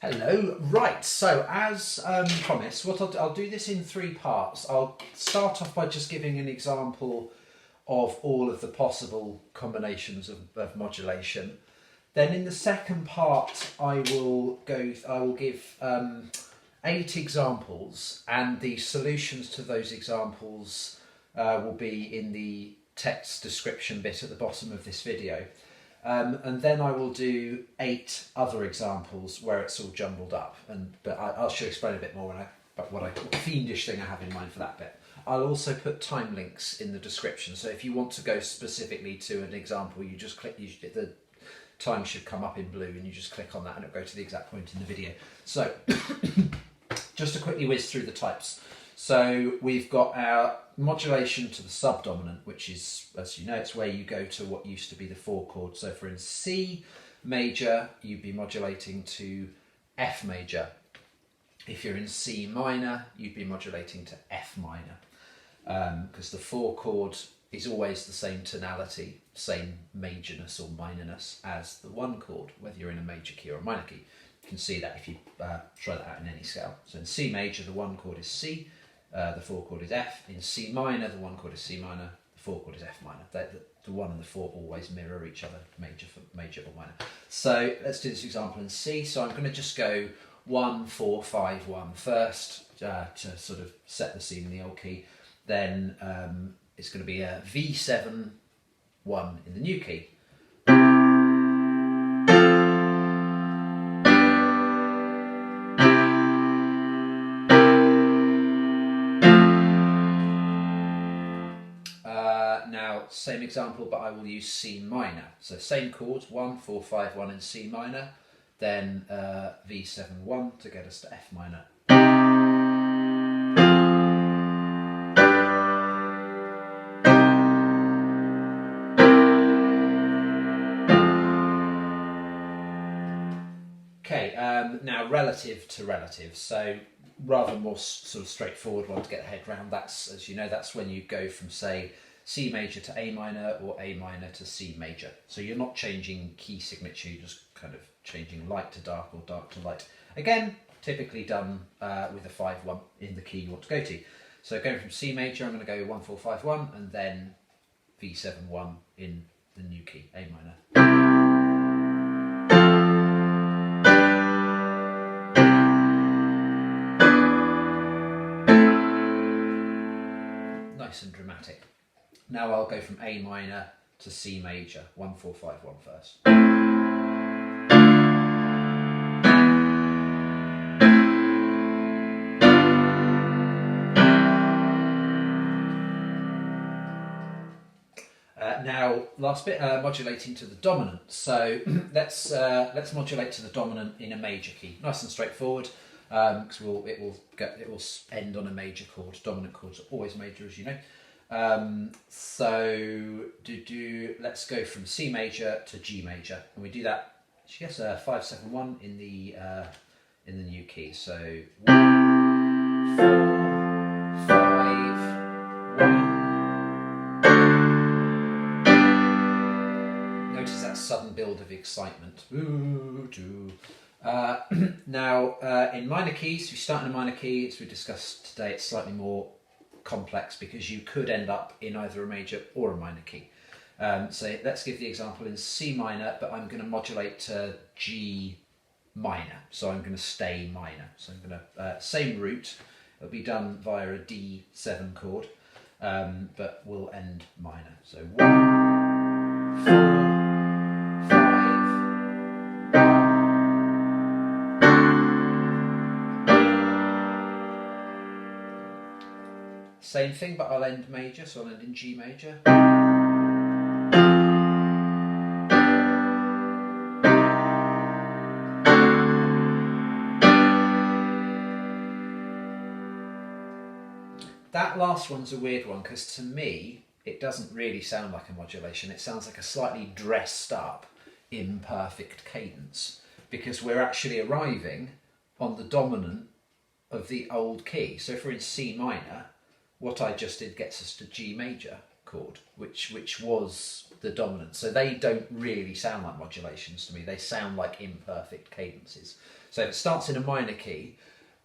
Hello. Right, so as promised, I'll do this in three parts. I'll start off by just giving an example of all of the possible combinations of modulation. Then in the second part, I will give 8 examples, and the solutions to those examples will be in the text description bit at the bottom of this video. And then I will do 8 other examples where it's all jumbled up, but I'll show explain a bit more about what fiendish thing I have in mind for that bit. I'll also put time links in the description, so if you want to go specifically to an example, you just click. The time should come up in blue, and you just click on that, and it'll go to the exact point in the video. So, just to quickly whiz through the types. So we've got our modulation to the subdominant, which is, as you know, it's where you go to what used to be the 4 chord. So for in C major, you'd be modulating to F major. If you're in C minor, you'd be modulating to F minor, because the 4 chord is always the same tonality, same majorness or minorness as the 1 chord, whether you're in a major key or a minor key. You can see that if you try that out in any scale. So in C major, the 1 chord is C, the 4 chord is F. In C minor, the 1 chord is C minor, the 4 chord is F minor. The 1 and the 4 always mirror each other, major for major or minor. So let's do this example in C. So I'm going to just go 1, 4, 5, 1 first to sort of set the scene in the old key. Then it's going to be a V7, 1 in the new key. Now, same example, but I will use C minor. So same chords, 1, 4, 5, 1 in C minor, then V7, 1 to get us to F minor. Okay, now relative to relative. So rather more sort of straightforward one to get the head round. That's, as you know, that's when you go from, say, C major to A minor or A minor to C major. So you're not changing key signature, you're just kind of changing light to dark or dark to light. Again, typically done with a 5-1 in the key you want to go to. So going from C major, I'm going to go 1, 4, 5, 1, and then V7, 1 in the new key, A minor. Nice and dramatic. Now I'll go from A minor to C major, 1, 4, 5, 1 first. Now, last bit, modulating to the dominant. So let's modulate to the dominant in a major key. Nice and straightforward, because it will end on a major chord. Dominant chords are always major, as you know. Let's go from C major to G major, and we do that. She gets a 5, 7, 1 in the new key. So 1, 4, 5, 1. Notice that sudden build of excitement. Now, in minor keys, if you start in a minor key, as we discussed today, it's slightly more complex because you could end up in either a major or a minor key. So let's give the example in C minor, but I'm going to modulate to G minor. So I'm going to stay minor. So I'm going to, same route, it'll be done via a D7 chord, but we'll end minor. So 1, 4, 5, 1. Same thing, but I'll end major, so I'll end in G major. That last one's a weird one, because to me, it doesn't really sound like a modulation. It sounds like a slightly dressed up, imperfect cadence, because we're actually arriving on the dominant of the old key. So if we're in C minor, what I just did gets us to G major chord, which was the dominant. So they don't really sound like modulations to me. They sound like imperfect cadences. So if it starts in a minor key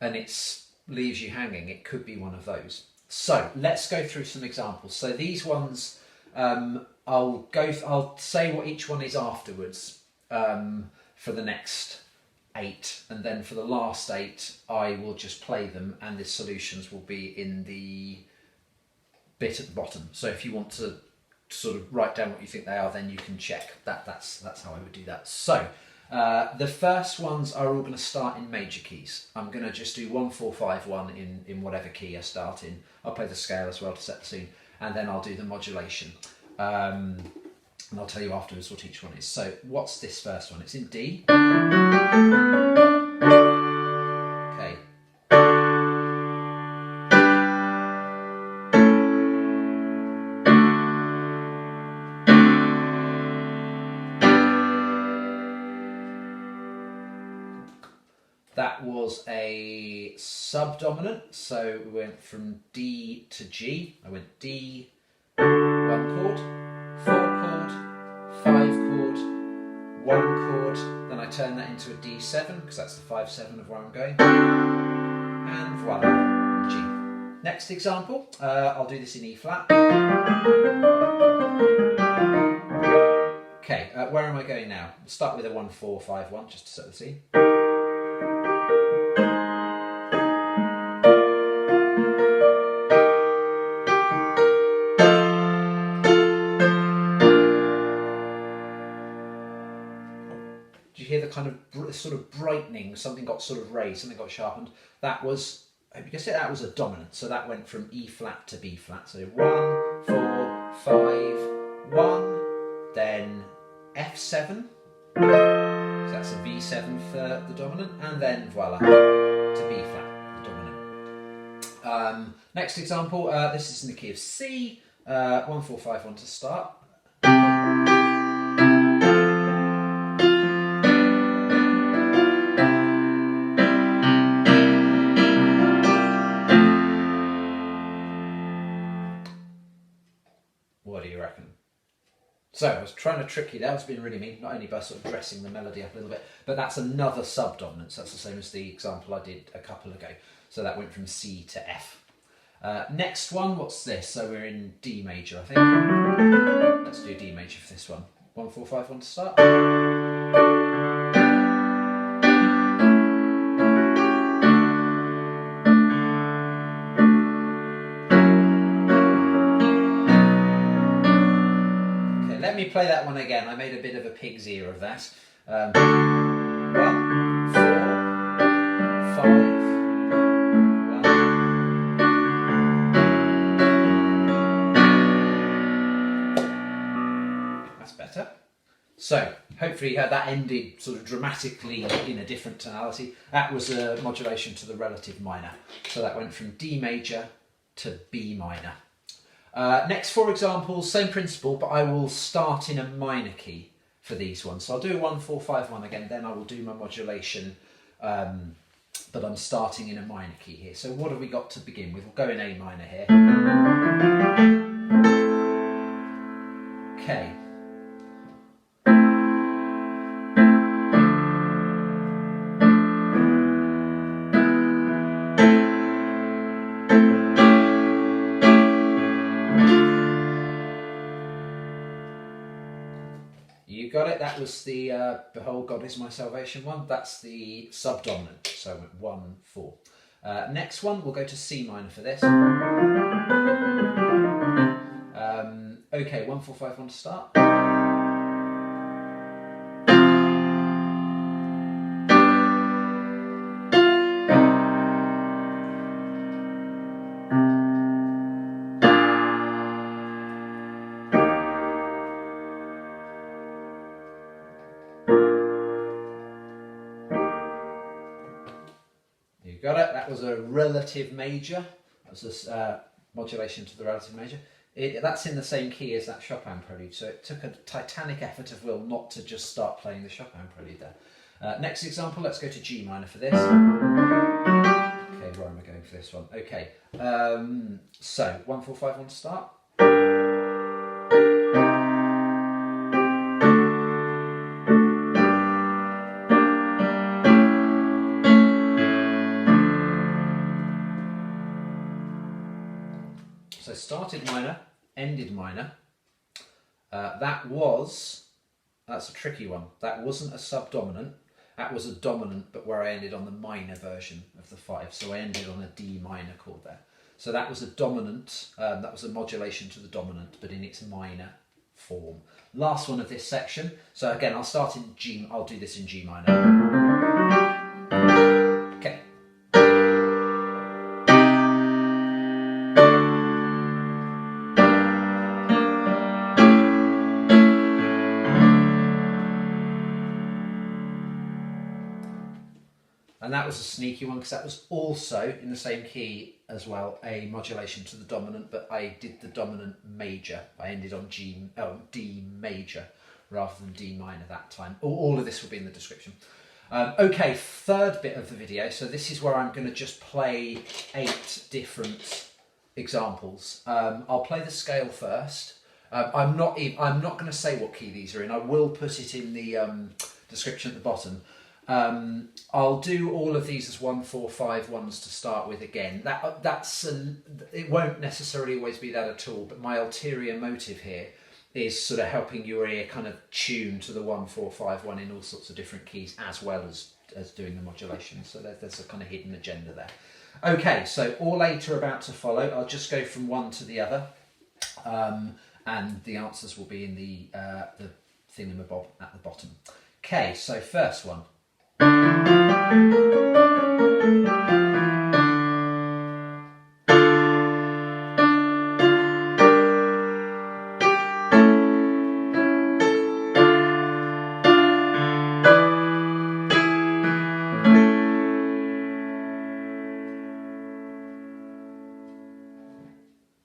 and it leaves you hanging, it could be one of those. So let's go through some examples. So these ones, I'll say what each one is afterwards for the next 8, and then for the last 8 I will just play them, and the solutions will be in the bit at the bottom. So if you want to sort of write down what you think they are, then you can check. That's how I would do that. So the first ones are all going to start in major keys. I'm going to just do 1, 4, 5, 1 in whatever key I start in. I'll play the scale as well to set the scene, and then I'll do the modulation. And I'll tell you afterwards what each one is. So what's this first one? It's in D. Okay. That was a subdominant, so we went from D to G. I went D, 1 chord, 4 chord, 5 chord, 1 chord, then I turn that into a D7 because that's the 5/7 of where I'm going, and voila, G. Next example, I'll do this in E flat. Okay, where am I going now? We'll start with a 1, 4, 5, 1 just to set the scene. Hear the kind of sort of brightening, something got sort of raised, something got sharpened. That was, I hope you can see that was a dominant, so that went from E flat to B flat. So 1, 4, 5, 1, then F7, so that's a V7 for the dominant, and then voila, to B flat, the dominant. Next example, this is in the key of C, 1, 4, 5, 1 to start. What do you reckon? So I was trying to trick you there. I was being really mean, not only by sort of dressing the melody up a little bit, but that's another subdominant. So that's the same as the example I did a couple ago. So that went from C to F. Next one, what's this? So we're in D major, I think. Let's do D major for this one. 1, 4, 5, 1 to start. Let me play that one again. I made a bit of a pig's ear of that. 1, 4, 5, 1. That's better. So hopefully that ended sort of dramatically in a different tonality. That was a modulation to the relative minor. So that went from D major to B minor. Next 4 examples, same principle, but I will start in a minor key for these ones. So I'll do 1, 4, 5, 1 again, then I will do my modulation, but I'm starting in a minor key here. So what have we got to begin with? We'll go in A minor here. Okay. You got it, that was the Behold God is my salvation one. That's the subdominant, so 1, 4. Next one, we'll go to C minor for this. Okay, 1, 4, 5, 1 to start. You got it, that was a relative major. That was a modulation to the relative major. That's in the same key as that Chopin prelude, so it took a titanic effort of will not to just start playing the Chopin prelude there. Next example, let's go to G minor for this. Okay, where am I going for this one? Okay, so 1, 4, 5, 1 to start. started minor, ended minor. That's a tricky one. That wasn't a subdominant. That was a dominant, but where I ended on the minor version of the 5. So I ended on a D minor chord there. So that was a dominant, that was a modulation to the dominant, but in its minor form. Last one of this section. So again, I'll start in G, I'll do this in G minor. Okay. And that was a sneaky one because that was also in the same key as well, a modulation to the dominant, but I did the dominant major. I ended on D major rather than D minor that time. All of this will be in the description. Okay, third bit of the video. So this is where I'm going to just play 8 different examples. I'll play the scale first. I'm not going to say what key these are in. I will put it in the description at the bottom. I'll do all of these as 1-4-5 ones to start with again. It won't necessarily always be that at all, but my ulterior motive here is sort of helping your ear kind of tune to the 1-4-5 one in all sorts of different keys, as well as doing the modulation. So there's a kind of hidden agenda there. Okay, so all 8 are about to follow. I'll just go from one to the other, and the answers will be in the thingamabob at the bottom. Okay, so first one.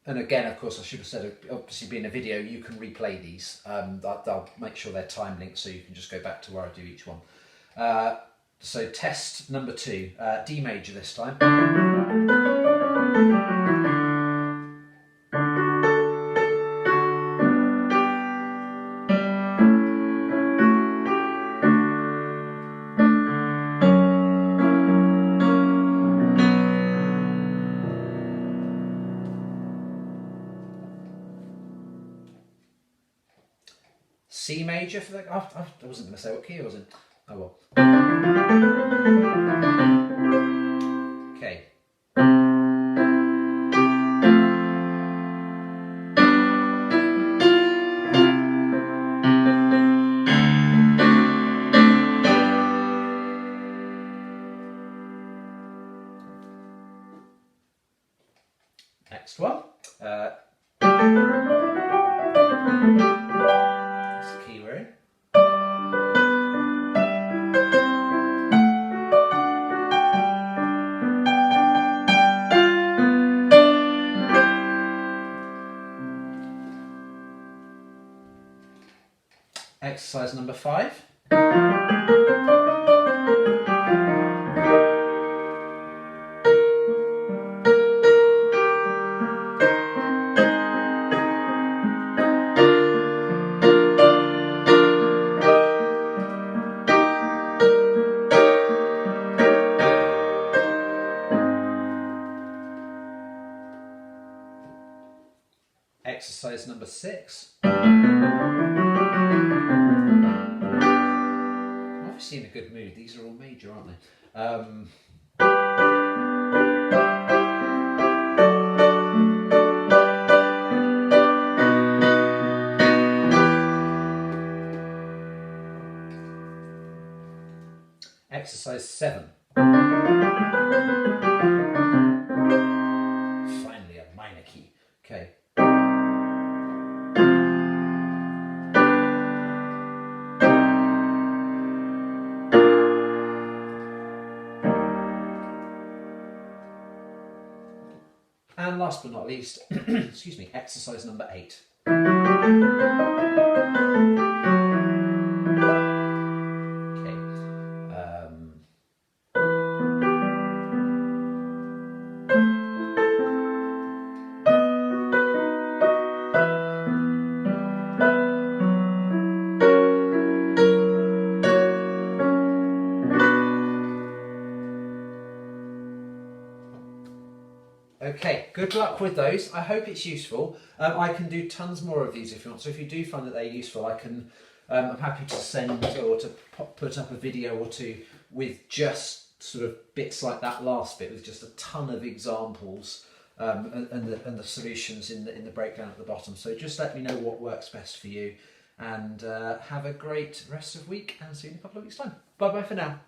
And again, of course, I should have said, obviously being a video, you can replay these. I'll make sure they're time linked so you can just go back to where I do each one. So test number 2, D major this time. C major for that. I wasn't going to say what key it was in. Oh well. Okay. Next one. That's the key we're in. Exercise number 5. Exercise number 6. I'm obviously in a good mood. These are all major, aren't they? Exercise 7. Finally, a minor key. Okay. And last but not least, excuse me, exercise number 8. Okay, good luck with those. I hope it's useful. I can do tons more of these if you want. So if you do find that they're useful, I can. I'm happy to send or to put up a video or two with just sort of bits like that last bit, with just a ton of examples and the solutions in the breakdown at the bottom. So just let me know what works best for you, and have a great rest of week, and see you in a couple of weeks' time. Bye bye for now.